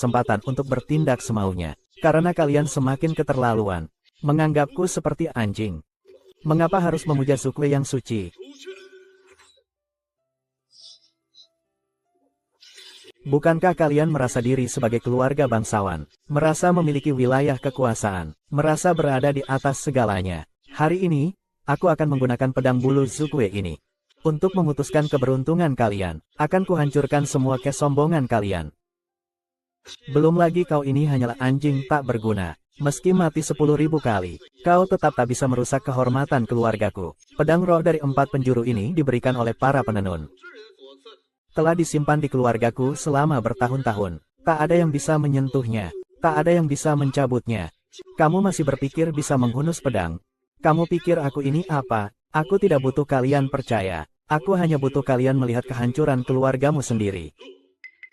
kesempatan untuk bertindak semaunya. Karena kalian semakin keterlaluan. Menganggapku seperti anjing. Mengapa harus memuja Zukwe yang suci? Bukankah kalian merasa diri sebagai keluarga bangsawan? Merasa memiliki wilayah kekuasaan? Merasa berada di atas segalanya? Hari ini, aku akan menggunakan pedang bulu Zukwe ini. Untuk memutuskan keberuntungan kalian, akan kuhancurkan semua kesombongan kalian. Belum lagi kau ini hanyalah anjing tak berguna. Meski mati 10.000 kali, kau tetap tak bisa merusak kehormatan keluargaku. Pedang roh dari 4 penjuru ini diberikan oleh para penenun. Telah disimpan di keluargaku selama bertahun-tahun. Tak ada yang bisa menyentuhnya. Tak ada yang bisa mencabutnya. Kamu masih berpikir bisa menghunus pedang? Kamu pikir aku ini apa? Aku tidak butuh kalian percaya. Aku hanya butuh kalian melihat kehancuran keluargamu sendiri.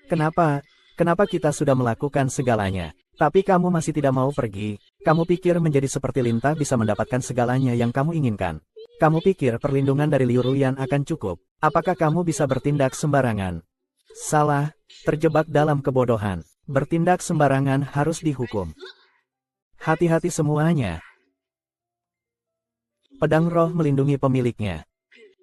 Kenapa? Kenapa kita sudah melakukan segalanya? Tapi kamu masih tidak mau pergi. Kamu pikir menjadi seperti Lintah bisa mendapatkan segalanya yang kamu inginkan. Kamu pikir perlindungan dari Liu Ruyan akan cukup. Apakah kamu bisa bertindak sembarangan? Salah, terjebak dalam kebodohan. Bertindak sembarangan harus dihukum. Hati-hati semuanya. Pedang roh melindungi pemiliknya.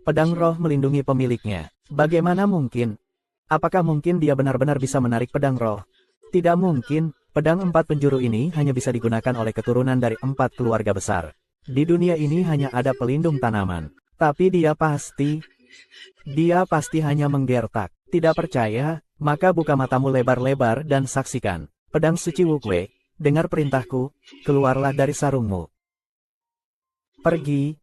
Pedang roh melindungi pemiliknya. Bagaimana mungkin? Apakah mungkin dia benar-benar bisa menarik pedang roh? Tidak mungkin. Pedang 4 penjuru ini hanya bisa digunakan oleh keturunan dari 4 keluarga besar. Di dunia ini hanya ada pelindung tanaman. Tapi dia pasti hanya menggertak. Tidak percaya? Maka buka matamu lebar-lebar dan saksikan. Pedang suci Wukwe, dengar perintahku, keluarlah dari sarungmu. Pergi.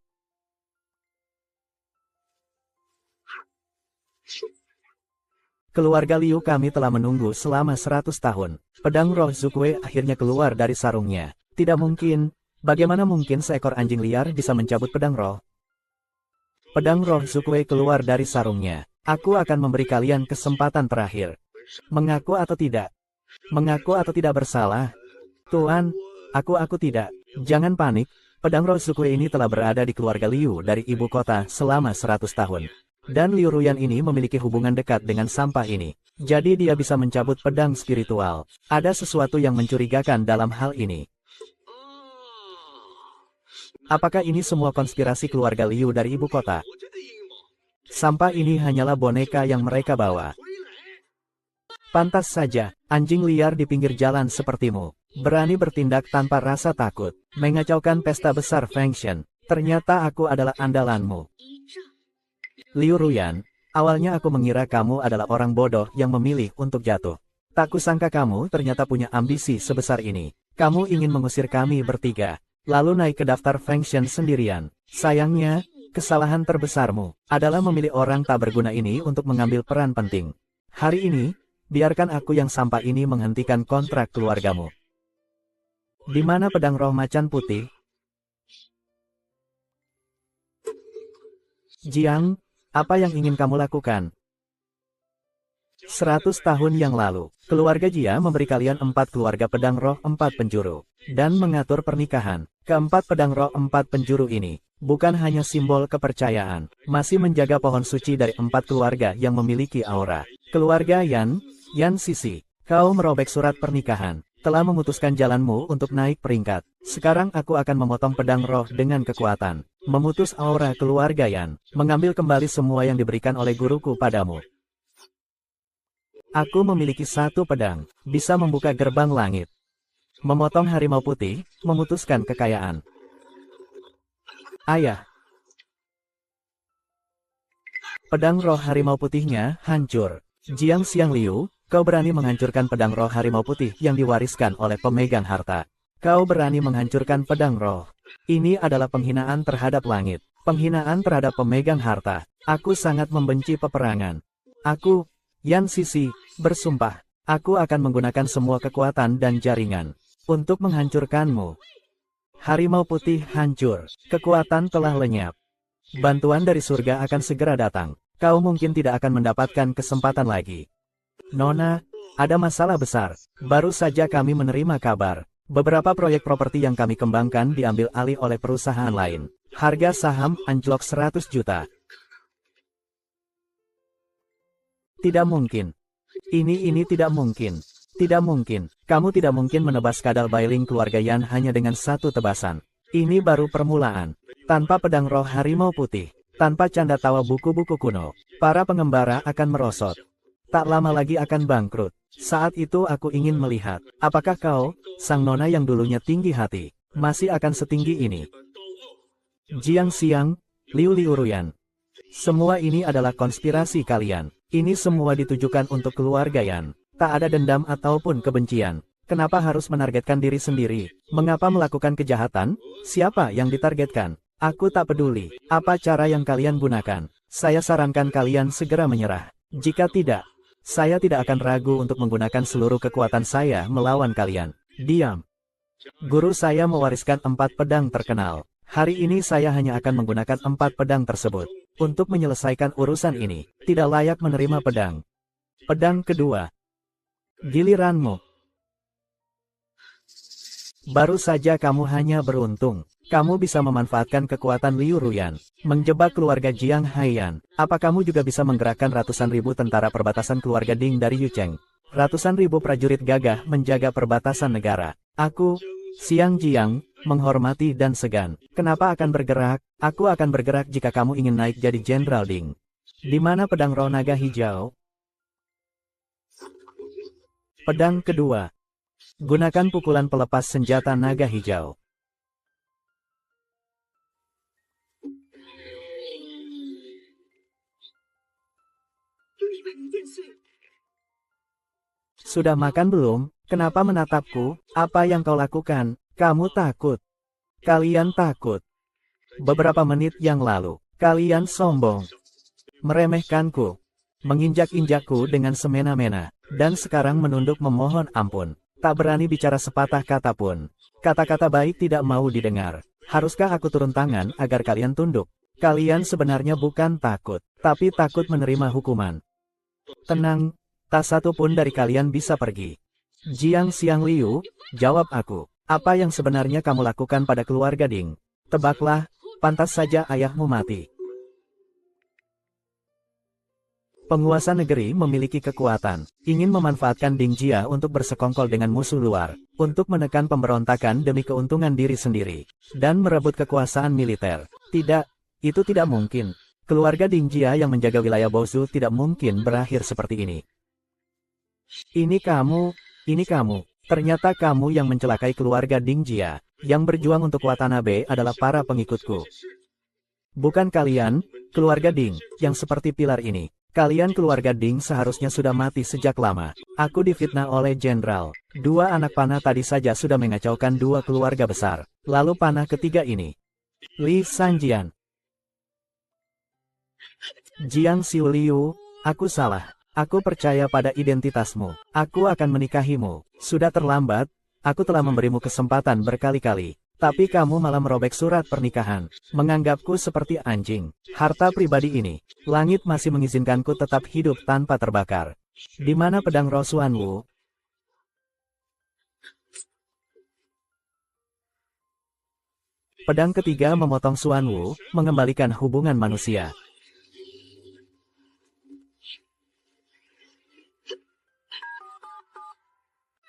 Keluarga Liu kami telah menunggu selama 100 tahun. Pedang roh Zukwe akhirnya keluar dari sarungnya. Tidak mungkin. Bagaimana mungkin seekor anjing liar bisa mencabut pedang roh? Pedang roh Zukwe keluar dari sarungnya. Aku akan memberi kalian kesempatan terakhir. Mengaku atau tidak? Mengaku atau tidak bersalah? Tuan, aku tidak. Jangan panik. Pedang roh Zukwe ini telah berada di keluarga Liu dari ibu kota selama 100 tahun. Dan Liu Ruyan ini memiliki hubungan dekat dengan sampah ini. Jadi dia bisa mencabut pedang spiritual. Ada sesuatu yang mencurigakan dalam hal ini. Apakah ini semua konspirasi keluarga Liu dari ibu kota? Sampah ini hanyalah boneka yang mereka bawa. Pantas saja, anjing liar di pinggir jalan sepertimu. Berani bertindak tanpa rasa takut. Mengacaukan pesta besar Feng Shen. Ternyata aku adalah andalanmu. Liu Ruyan, awalnya aku mengira kamu adalah orang bodoh yang memilih untuk jatuh. Tak kusangka kamu ternyata punya ambisi sebesar ini. Kamu ingin mengusir kami bertiga, lalu naik ke daftar Feng Shen sendirian. Sayangnya, kesalahan terbesarmu adalah memilih orang tak berguna ini untuk mengambil peran penting. Hari ini, biarkan aku yang sampah ini menghentikan kontrak keluargamu. Di mana pedang roh macan putih? Jiang, apa yang ingin kamu lakukan? 100 tahun yang lalu, keluarga Jia memberi kalian 4 keluarga pedang roh 4 penjuru, dan mengatur pernikahan. Keempat pedang roh 4 penjuru ini, bukan hanya simbol kepercayaan, masih menjaga pohon suci dari 4 keluarga yang memiliki aura. Keluarga Yan Sisi, kau merobek surat pernikahan, telah memutuskan jalanmu untuk naik peringkat. Sekarang aku akan memotong pedang roh dengan kekuatan. Memutus aura keluarga Yan, mengambil kembali semua yang diberikan oleh guruku padamu. Aku memiliki 1 pedang, bisa membuka gerbang langit. Memotong harimau putih, memutuskan kekayaan. Ayah. Pedang roh harimau putihnya hancur. Jiang Xiangliu, kau berani menghancurkan pedang roh harimau putih yang diwariskan oleh pemegang harta. Kau berani menghancurkan pedang roh. Ini adalah penghinaan terhadap langit. Penghinaan terhadap pemegang harta. Aku sangat membenci peperangan. Aku, Yan Sisi, bersumpah. Aku akan menggunakan semua kekuatan dan jaringan untuk menghancurkanmu. Harimau putih hancur. Kekuatan telah lenyap. Bantuan dari surga akan segera datang. Kau mungkin tidak akan mendapatkan kesempatan lagi. Nona, ada masalah besar. Baru saja kami menerima kabar. Beberapa proyek properti yang kami kembangkan diambil alih oleh perusahaan lain. Harga saham anjlok 100 juta. Tidak mungkin. Ini tidak mungkin. Tidak mungkin. Kamu tidak mungkin menebas kadal Bailing keluarga Yan hanya dengan satu tebasan. Ini baru permulaan. Tanpa pedang roh harimau putih, tanpa canda tawa buku-buku kuno, para pengembara akan merosot. Tak lama lagi akan bangkrut. Saat itu aku ingin melihat, apakah kau, sang nona yang dulunya tinggi hati, masih akan setinggi ini. Jiang Xiang, Liu Liuruyan. Semua ini adalah konspirasi kalian. Ini semua ditujukan untuk keluarga Yan. Tak ada dendam ataupun kebencian. Kenapa harus menargetkan diri sendiri? Mengapa melakukan kejahatan? Siapa yang ditargetkan? Aku tak peduli. Apa cara yang kalian gunakan? Saya sarankan kalian segera menyerah. Jika tidak, saya tidak akan ragu untuk menggunakan seluruh kekuatan saya melawan kalian. Diam. Guru saya mewariskan 4 pedang terkenal. Hari ini saya hanya akan menggunakan 4 pedang tersebut. Untuk menyelesaikan urusan ini, tidak layak menerima pedang. Pedang kedua. Giliranmu. Baru saja kamu hanya beruntung. Kamu bisa memanfaatkan kekuatan Liu Ruyan, menjebak keluarga Jiang Haiyan. Apa kamu juga bisa menggerakkan ratusan ribu tentara perbatasan keluarga Ding dari Yucheng? Ratusan ribu prajurit gagah menjaga perbatasan negara. Aku, Xiang Jiang, menghormati dan segan. Kenapa akan bergerak? Aku akan bergerak jika kamu ingin naik jadi Jenderal Ding. Di mana pedang roh naga hijau? Pedang kedua. Gunakan pukulan pelepas senjata naga hijau. Sudah makan belum? Kenapa menatapku? Apa yang kau lakukan? Kamu takut. Kalian takut. Beberapa menit yang lalu, kalian sombong. Meremehkanku. Menginjak-injakku dengan semena-mena. Dan sekarang menunduk memohon ampun. Tak berani bicara sepatah kata pun. Kata-kata baik tidak mau didengar. Haruskah aku turun tangan agar kalian tunduk? Kalian sebenarnya bukan takut, tapi takut menerima hukuman. Tenang, tak satu pun dari kalian bisa pergi. Jiang Xiang Liu, jawab aku. Apa yang sebenarnya kamu lakukan pada keluarga Ding? Tebaklah, pantas saja ayahmu mati. Penguasa negeri memiliki kekuatan, ingin memanfaatkan Ding Jia untuk bersekongkol dengan musuh luar, untuk menekan pemberontakan demi keuntungan diri sendiri, dan merebut kekuasaan militer. Tidak, itu tidak mungkin. Keluarga Ding Jia yang menjaga wilayah Bozu tidak mungkin berakhir seperti ini. Ini kamu. Ternyata kamu yang mencelakai keluarga Ding Jia. Yang berjuang untuk Watanabe adalah para pengikutku. Bukan kalian, keluarga Ding, yang seperti pilar ini. Kalian keluarga Ding seharusnya sudah mati sejak lama. Aku difitnah oleh jenderal. 2 anak panah tadi saja sudah mengacaukan 2 keluarga besar. Lalu panah ketiga ini. Li Sanjian. Jiang Xiu Liu, aku salah. Aku percaya pada identitasmu. Aku akan menikahimu. Sudah terlambat, aku telah memberimu kesempatan berkali-kali. Tapi kamu malah merobek surat pernikahan. Menganggapku seperti anjing. Harta pribadi ini. Langit masih mengizinkanku tetap hidup tanpa terbakar. Di mana pedang roh Xuanwu? Pedang ketiga memotong Xuanwu, mengembalikan hubungan manusia.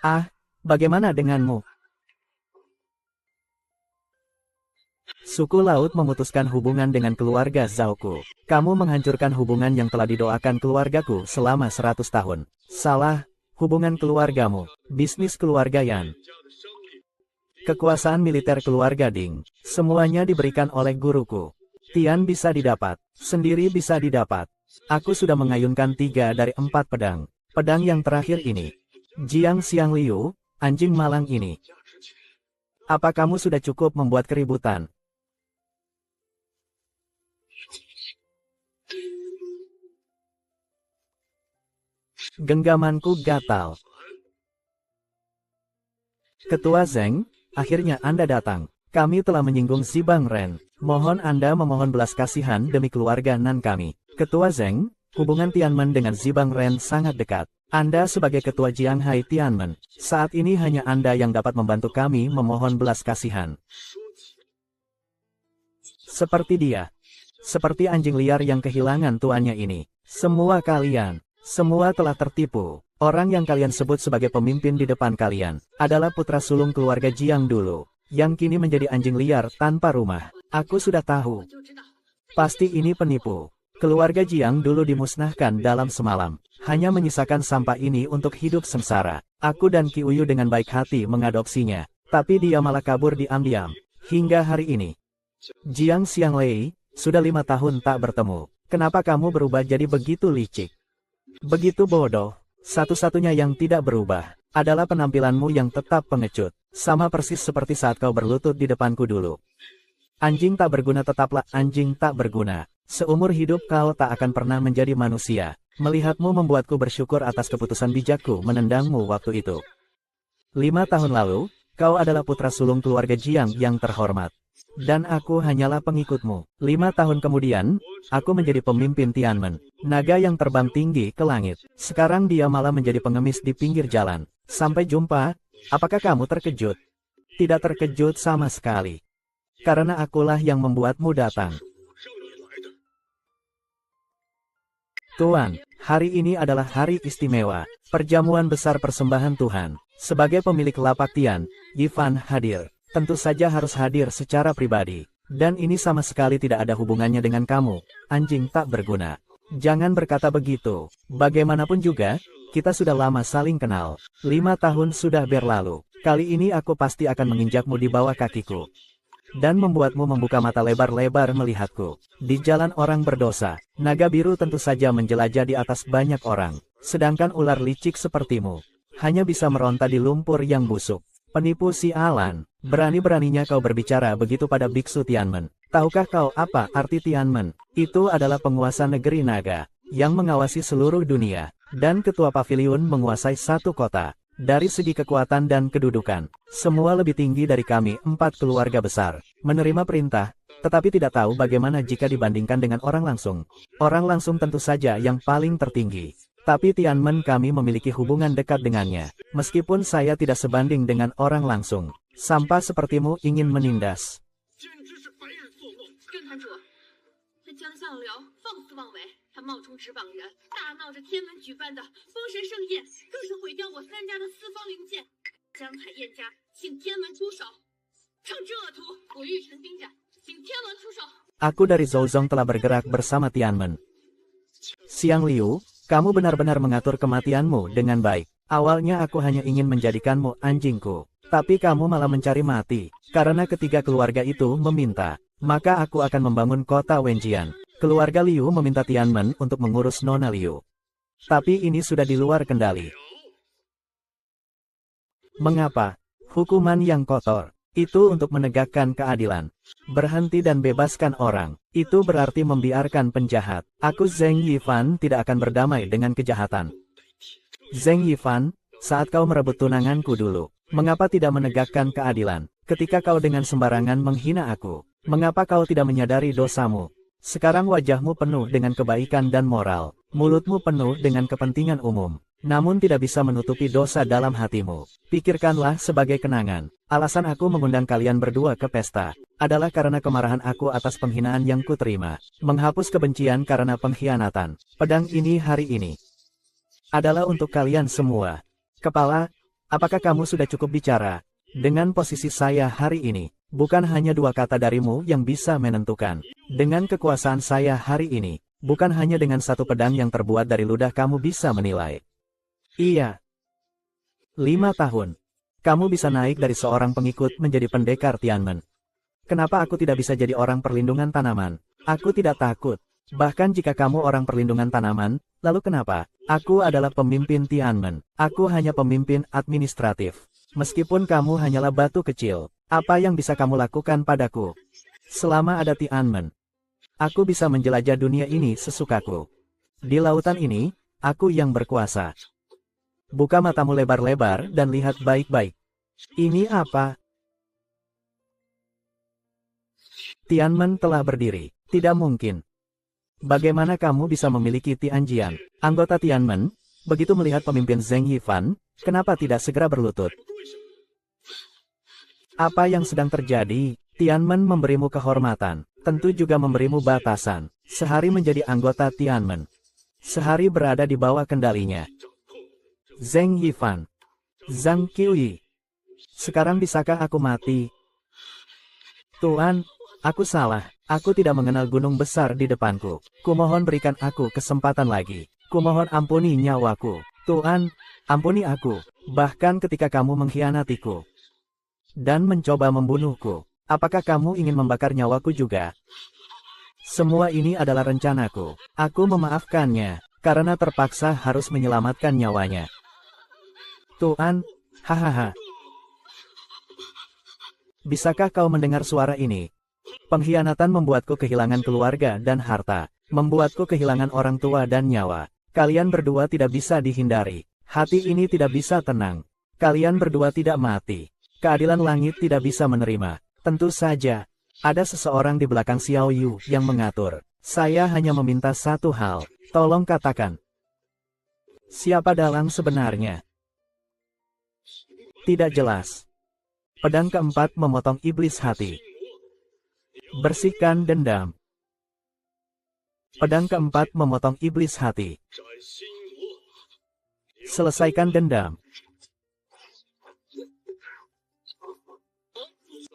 Ah, bagaimana denganmu? Suku laut memutuskan hubungan dengan keluarga Zhaoku. Kamu menghancurkan hubungan yang telah didoakan keluargaku selama 100 tahun. Salah, hubungan keluargamu, bisnis keluarga Yan. Kekuasaan militer keluarga Ding, semuanya diberikan oleh guruku. Tian bisa didapat, sendiri bisa didapat. Aku sudah mengayunkan 3 dari 4 pedang. Pedang yang terakhir ini. Jiang Xiang Liu, anjing malang ini. Apa kamu sudah cukup membuat keributan? Genggamanku gatal. Ketua Zeng, akhirnya Anda datang. Kami telah menyinggung Zibang Ren. Mohon Anda memohon belas kasihan demi keluarga Nan kami. Ketua Zeng, hubungan Tianmen dengan Zibang Ren sangat dekat. Anda sebagai Ketua Jianghai Tianmen, saat ini hanya Anda yang dapat membantu kami memohon belas kasihan. Seperti dia. Seperti anjing liar yang kehilangan tuannya ini. Semua kalian, semua telah tertipu Orang yang kalian sebut sebagai pemimpin di depan kalian, adalah putra sulung keluarga Jiang dulu, yang kini menjadi anjing liar tanpa rumah. Aku sudah tahu. Pasti ini penipu. Keluarga Jiang dulu dimusnahkan dalam semalam, hanya menyisakan sampah ini untuk hidup sengsara. Aku dan Qi Uyu dengan baik hati mengadopsinya, tapi dia malah kabur diam-diam. Hingga hari ini. Jiang Xianglei, sudah 5 tahun tak bertemu. Kenapa kamu berubah jadi begitu licik? Begitu bodoh. Satu-satunya yang tidak berubah adalah penampilanmu yang tetap pengecut. Sama persis seperti saat kau berlutut di depanku dulu. Anjing tak berguna tetaplah anjing tak berguna. Seumur hidup kau tak akan pernah menjadi manusia. Melihatmu membuatku bersyukur atas keputusan bijakku menendangmu waktu itu. 5 tahun lalu, kau adalah putra sulung keluarga Jiang yang terhormat. Dan aku hanyalah pengikutmu. 5 tahun kemudian, aku menjadi pemimpin Tianmen. Naga yang terbang tinggi ke langit. Sekarang dia malah menjadi pengemis di pinggir jalan. Sampai jumpa, apakah kamu terkejut? Tidak terkejut sama sekali. Karena akulah yang membuatmu datang. Tuan, hari ini adalah hari istimewa. Perjamuan besar persembahan Tuhan. Sebagai pemilik lapak Tian, Yifan hadir. Tentu saja harus hadir secara pribadi. Dan ini sama sekali tidak ada hubungannya dengan kamu, anjing tak berguna. Jangan berkata begitu. Bagaimanapun juga, kita sudah lama saling kenal. 5 tahun sudah berlalu. Kali ini aku pasti akan menginjakmu di bawah kakiku. Dan membuatmu membuka mata lebar-lebar melihatku. Di jalan orang berdosa, naga biru tentu saja menjelajah di atas banyak orang. Sedangkan ular licik sepertimu, hanya bisa meronta di lumpur yang busuk. Penipu sialan, berani-beraninya kau berbicara begitu pada biksu Tianmen. Tahukah kau apa arti Tianmen? Itu adalah penguasa negeri naga, yang mengawasi seluruh dunia, dan ketua pavilion menguasai satu kota. Dari segi kekuatan dan kedudukan, semua lebih tinggi dari kami 4 keluarga besar. Menerima perintah, tetapi tidak tahu bagaimana jika dibandingkan dengan orang langsung. Orang langsung tentu saja yang paling tertinggi. Tapi Tianmen kami memiliki hubungan dekat dengannya. Meskipun saya tidak sebanding dengan orang langsung. Sampah sepertimu ingin menindas. Aku dari Zhouzong telah bergerak bersama Tianmen. Xiang Liu, kamu benar-benar mengatur kematianmu dengan baik. Awalnya aku hanya ingin menjadikanmu anjingku. Tapi kamu malah mencari mati. Karena ketiga keluarga itu meminta, maka aku akan membangun kota Wenjian. Keluarga Liu meminta Tianmen untuk mengurus Nona Liu. Tapi ini sudah di luar kendali. Mengapa? Hukuman yang kotor. Itu untuk menegakkan keadilan. Berhenti dan bebaskan orang. Itu berarti membiarkan penjahat. Aku Zheng Yifan tidak akan berdamai dengan kejahatan. Zheng Yifan, saat kau merebut tunanganku dulu, mengapa tidak menegakkan keadilan? Ketika kau dengan sembarangan menghina aku, mengapa kau tidak menyadari dosamu? Sekarang wajahmu penuh dengan kebaikan dan moral. Mulutmu penuh dengan kepentingan umum. Namun tidak bisa menutupi dosa dalam hatimu. Pikirkanlah sebagai kenangan. Alasan aku mengundang kalian berdua ke pesta adalah karena kemarahan aku atas penghinaan yang kuterima. Menghapus kebencian karena pengkhianatan. Pedang ini hari ini adalah untuk kalian semua. Kepala, apakah kamu sudah cukup bicara? Dengan posisi saya hari ini, bukan hanya 2 kata darimu yang bisa menentukan. Dengan kekuasaan saya hari ini, bukan hanya dengan 1 pedang yang terbuat dari ludah kamu bisa menilai. Iya. 5 tahun. Kamu bisa naik dari seorang pengikut menjadi pendekar Tianmen. Kenapa aku tidak bisa jadi orang perlindungan tanaman? Aku tidak takut. Bahkan jika kamu orang perlindungan tanaman, lalu kenapa? Aku adalah pemimpin Tianmen. Aku hanya pemimpin administratif. Meskipun kamu hanyalah batu kecil, apa yang bisa kamu lakukan padaku? Selama ada Tianmen, aku bisa menjelajah dunia ini sesukaku. Di lautan ini, aku yang berkuasa. Buka matamu lebar-lebar dan lihat baik-baik. Ini apa? Tianmen telah berdiri. Tidak mungkin. Bagaimana kamu bisa memiliki Tianjian? Anggota Tianmen, begitu melihat pemimpin Zheng Yifan, kenapa tidak segera berlutut? Apa yang sedang terjadi? Tianmen memberimu kehormatan, tentu juga memberimu batasan. Sehari menjadi anggota Tianmen. Sehari berada di bawah kendalinya. Zheng Yifan. Zhang Qiuyi. Sekarang bisakah aku mati? Tuan, aku salah. Aku tidak mengenal gunung besar di depanku. Kumohon berikan aku kesempatan lagi. Kumohon ampuni nyawaku. Tuan, ampuni aku. Bahkan ketika kamu mengkhianatiku dan mencoba membunuhku. Apakah kamu ingin membakar nyawaku juga? Semua ini adalah rencanaku. Aku memaafkannya, karena terpaksa harus menyelamatkan nyawanya. Tuan, hahaha. Bisakah kau mendengar suara ini? Pengkhianatan membuatku kehilangan keluarga dan harta. Membuatku kehilangan orang tua dan nyawa. Kalian berdua tidak bisa dihindari. Hati ini tidak bisa tenang. Kalian berdua tidak mati. Keadilan langit tidak bisa menerima. Tentu saja, ada seseorang di belakang Xiao Yu yang mengatur. Saya hanya meminta satu hal. Tolong katakan. Siapa dalang sebenarnya? Tidak jelas. Pedang keempat memotong iblis hati. Bersihkan dendam. Pedang keempat memotong iblis hati. Selesaikan dendam.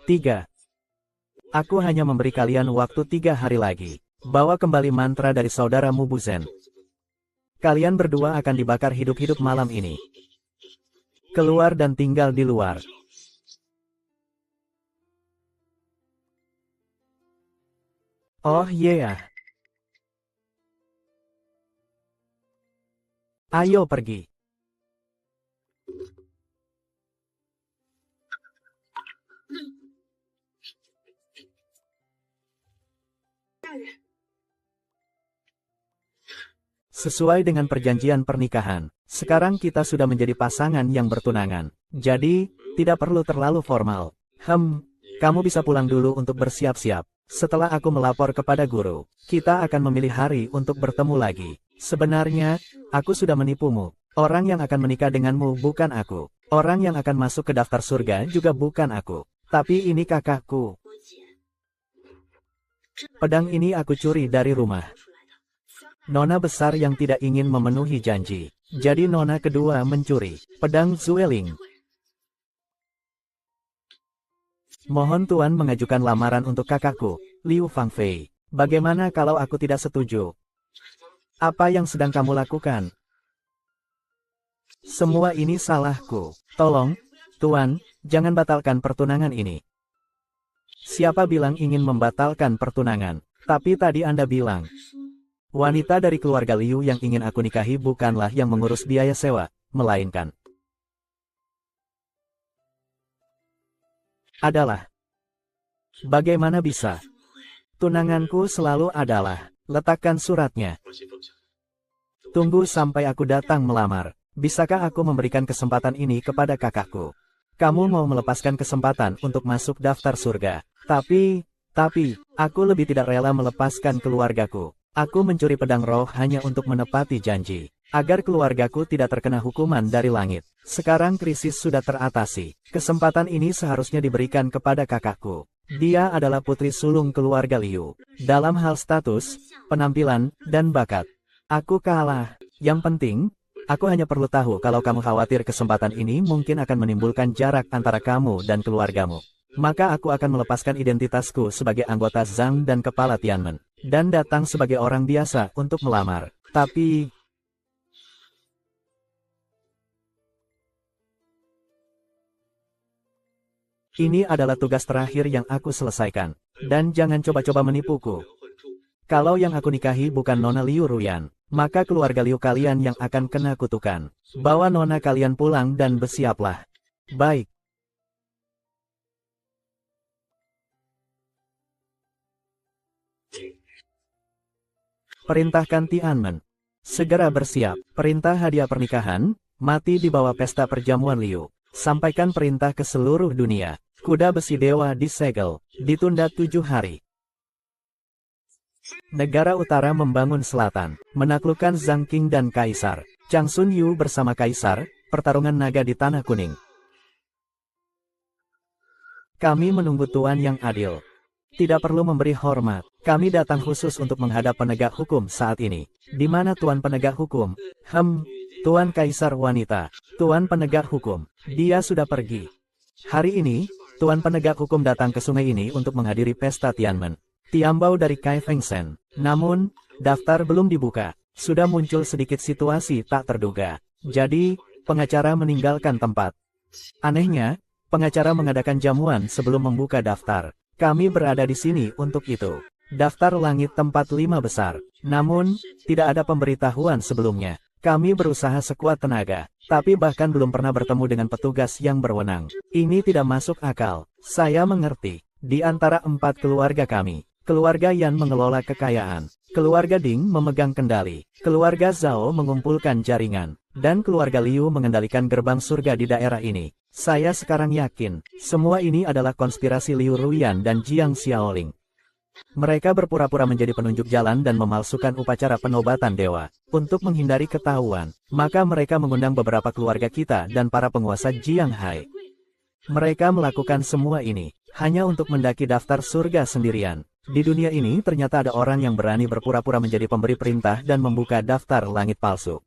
3. Aku hanya memberi kalian waktu 3 hari lagi. Bawa kembali mantra dari saudara Mubuzen. Kalian berdua akan dibakar hidup-hidup malam ini. Keluar dan tinggal di luar. Oh yeah. Ayo pergi. Sesuai dengan perjanjian pernikahan, sekarang kita sudah menjadi pasangan yang bertunangan. Jadi, tidak perlu terlalu formal. Kamu bisa pulang dulu untuk bersiap-siap. Setelah aku melapor kepada guru, kita akan memilih hari untuk bertemu lagi. Sebenarnya, aku sudah menipumu. Orang yang akan menikah denganmu bukan aku. Orang yang akan masuk ke daftar surga juga bukan aku. Tapi ini kakakku. Pedang ini aku curi dari rumah Nona besar yang tidak ingin memenuhi janji. Jadi Nona kedua mencuri pedang Zueling. Mohon Tuan mengajukan lamaran untuk kakakku, Liu Fangfei. Bagaimana kalau aku tidak setuju? Apa yang sedang kamu lakukan? Semua ini salahku. Tolong, Tuan, jangan batalkan pertunangan ini. Siapa bilang ingin membatalkan pertunangan? Tapi tadi Anda bilang. Wanita dari keluarga Liu yang ingin aku nikahi bukanlah yang mengurus biaya sewa, melainkan adalah. Bagaimana bisa? Tunanganku selalu adalah. Letakkan suratnya. Tunggu sampai aku datang melamar. Bisakah aku memberikan kesempatan ini kepada kakakku? Kamu mau melepaskan kesempatan untuk masuk daftar surga. Tapi, aku lebih tidak rela melepaskan keluargaku. Aku mencuri pedang roh hanya untuk menepati janji, agar keluargaku tidak terkena hukuman dari langit. Sekarang krisis sudah teratasi. Kesempatan ini seharusnya diberikan kepada kakakku. Dia adalah putri sulung keluarga Liu. Dalam hal status, penampilan, dan bakat, aku kalah. Yang penting, aku hanya perlu tahu kalau kamu khawatir kesempatan ini mungkin akan menimbulkan jarak antara kamu dan keluargamu. Maka aku akan melepaskan identitasku sebagai anggota Zhang dan kepala Tianmen, dan datang sebagai orang biasa untuk melamar. Tapi... ini adalah tugas terakhir yang aku selesaikan. Dan jangan coba-coba menipuku. Kalau yang aku nikahi bukan Nona Liu Ruyan, maka keluarga Liu kalian yang akan kena kutukan. Bawa Nona kalian pulang dan bersiaplah. Baik. Perintahkan Tianmen. Segera bersiap. Perintah hadiah pernikahan, mati di bawah pesta perjamuan Liu. Sampaikan perintah ke seluruh dunia. Kuda besi dewa disegel. Ditunda 7 hari. Negara utara membangun selatan. Menaklukkan Zhang Qing dan Kaisar. Chang Sun Yu bersama Kaisar. Pertarungan naga di Tanah Kuning. Kami menunggu Tuan yang adil. Tidak perlu memberi hormat. Kami datang khusus untuk menghadap penegak hukum saat ini. Di mana Tuan penegak hukum? Tuan Kaisar Wanita, Tuan Penegak Hukum, dia sudah pergi. Hari ini, Tuan Penegak Hukum datang ke sungai ini untuk menghadiri pesta Tianmen. Tiambao dari Kai Fengsen. Namun, daftar belum dibuka. Sudah muncul sedikit situasi tak terduga. Jadi, pengacara meninggalkan tempat. Anehnya, pengacara mengadakan jamuan sebelum membuka daftar. Kami berada di sini untuk itu. Daftar langit tempat 5 besar. Namun, tidak ada pemberitahuan sebelumnya. Kami berusaha sekuat tenaga, tapi bahkan belum pernah bertemu dengan petugas yang berwenang. Ini tidak masuk akal. Saya mengerti. Di antara 4 keluarga kami, keluarga Yan mengelola kekayaan, keluarga Ding memegang kendali, keluarga Zhao mengumpulkan jaringan, dan keluarga Liu mengendalikan gerbang surga di daerah ini. Saya sekarang yakin, semua ini adalah konspirasi Liu Ruyan dan Jiang Xiaoling. Mereka berpura-pura menjadi penunjuk jalan dan memalsukan upacara penobatan dewa. Untuk menghindari ketahuan, maka mereka mengundang beberapa keluarga kita dan para penguasa Jiang Hai. Mereka melakukan semua ini, hanya untuk mendaki daftar surga sendirian. Di dunia ini ternyata ada orang yang berani berpura-pura menjadi pemberi perintah dan membuka daftar langit palsu.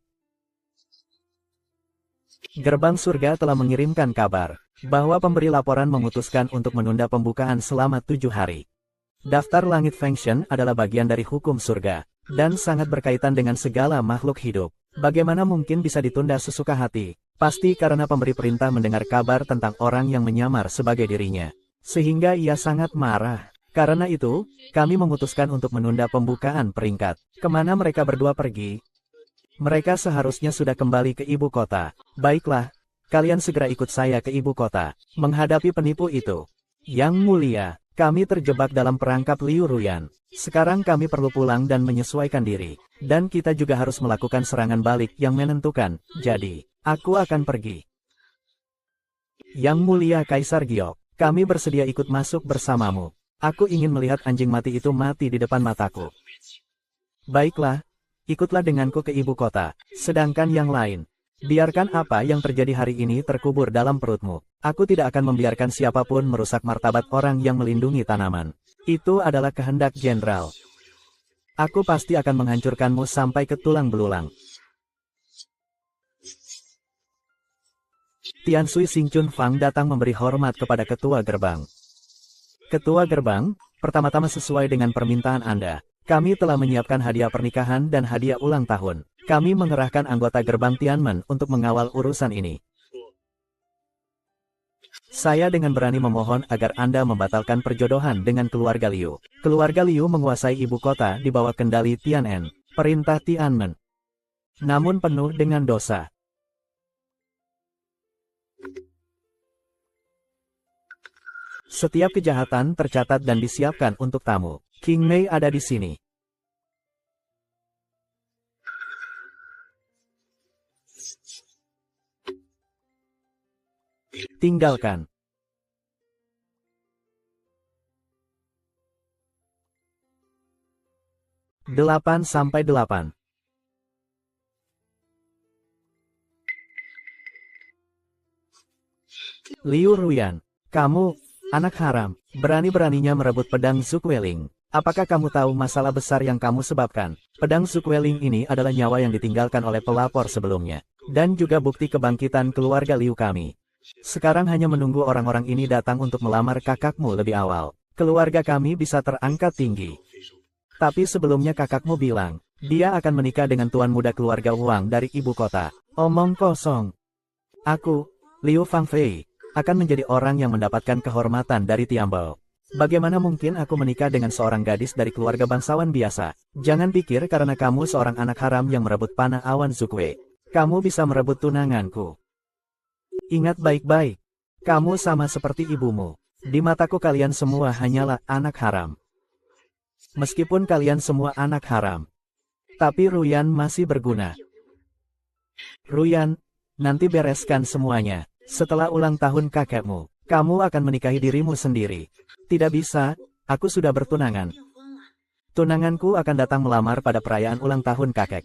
Gerbang surga telah mengirimkan kabar, bahwa pemberi laporan memutuskan untuk menunda pembukaan selama 7 hari. Daftar langit Fengchen adalah bagian dari hukum surga, dan sangat berkaitan dengan segala makhluk hidup. Bagaimana mungkin bisa ditunda sesuka hati? Pasti karena pemberi perintah mendengar kabar tentang orang yang menyamar sebagai dirinya. Sehingga ia sangat marah. Karena itu, kami memutuskan untuk menunda pembukaan peringkat. Kemana mereka berdua pergi? Mereka seharusnya sudah kembali ke ibu kota. Baiklah, kalian segera ikut saya ke ibu kota, menghadapi penipu itu. Yang mulia, kami terjebak dalam perangkap Liu Ruyan. Sekarang kami perlu pulang dan menyesuaikan diri. Dan kita juga harus melakukan serangan balik yang menentukan. Jadi, aku akan pergi. Yang mulia Kaisar Giok, kami bersedia ikut masuk bersamamu. Aku ingin melihat anjing mati itu mati di depan mataku. Baiklah, ikutlah denganku ke ibu kota. Sedangkan yang lain, biarkan apa yang terjadi hari ini terkubur dalam perutmu. Aku tidak akan membiarkan siapapun merusak martabat orang yang melindungi tanaman. Itu adalah kehendak jenderal. Aku pasti akan menghancurkanmu sampai ke tulang belulang. Tian Sui Xing Chun Fang datang memberi hormat kepada ketua gerbang. Ketua gerbang, pertama-tama sesuai dengan permintaan Anda, kami telah menyiapkan hadiah pernikahan dan hadiah ulang tahun. Kami mengerahkan anggota gerbang Tianmen untuk mengawal urusan ini. Saya dengan berani memohon agar Anda membatalkan perjodohan dengan keluarga Liu. Keluarga Liu menguasai ibu kota di bawah kendali Tianen, perintah Tianmen. Namun penuh dengan dosa. Setiap kejahatan tercatat dan disiapkan untuk tamu. King Mei ada di sini. Tinggalkan. Delapan sampai 8. Liu Ruyan, kamu, anak haram, berani-beraninya merebut pedang Zuqueling. Apakah kamu tahu masalah besar yang kamu sebabkan? Pedang Zuqueling ini adalah nyawa yang ditinggalkan oleh pelapor sebelumnya. Dan juga bukti kebangkitan keluarga Liu kami. Sekarang hanya menunggu orang-orang ini datang untuk melamar kakakmu lebih awal. Keluarga kami bisa terangkat tinggi. Tapi sebelumnya kakakmu bilang, dia akan menikah dengan tuan muda keluarga Wang dari ibu kota. Omong kosong. Aku, Liu Fangfei, akan menjadi orang yang mendapatkan kehormatan dari Tiambao. Bagaimana mungkin aku menikah dengan seorang gadis dari keluarga bangsawan biasa? Jangan pikir karena kamu seorang anak haram yang merebut panah awan Zuque, kamu bisa merebut tunanganku. Ingat baik-baik, kamu sama seperti ibumu. Di mataku kalian semua hanyalah anak haram. Meskipun kalian semua anak haram, tapi Ruyan masih berguna. Ruyan, nanti bereskan semuanya. Setelah ulang tahun kakekmu, kamu akan menikahi dirimu sendiri. Tidak bisa, aku sudah bertunangan. Tunanganku akan datang melamar pada perayaan ulang tahun kakek.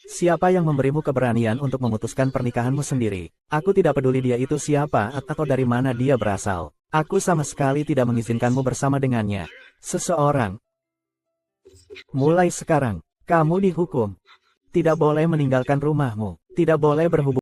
Siapa yang memberimu keberanian untuk memutuskan pernikahanmu sendiri? Aku tidak peduli dia itu siapa atau dari mana dia berasal. Aku sama sekali tidak mengizinkanmu bersama dengannya. Seseorang. Mulai sekarang, kamu dihukum. Tidak boleh meninggalkan rumahmu. Tidak boleh berhubungan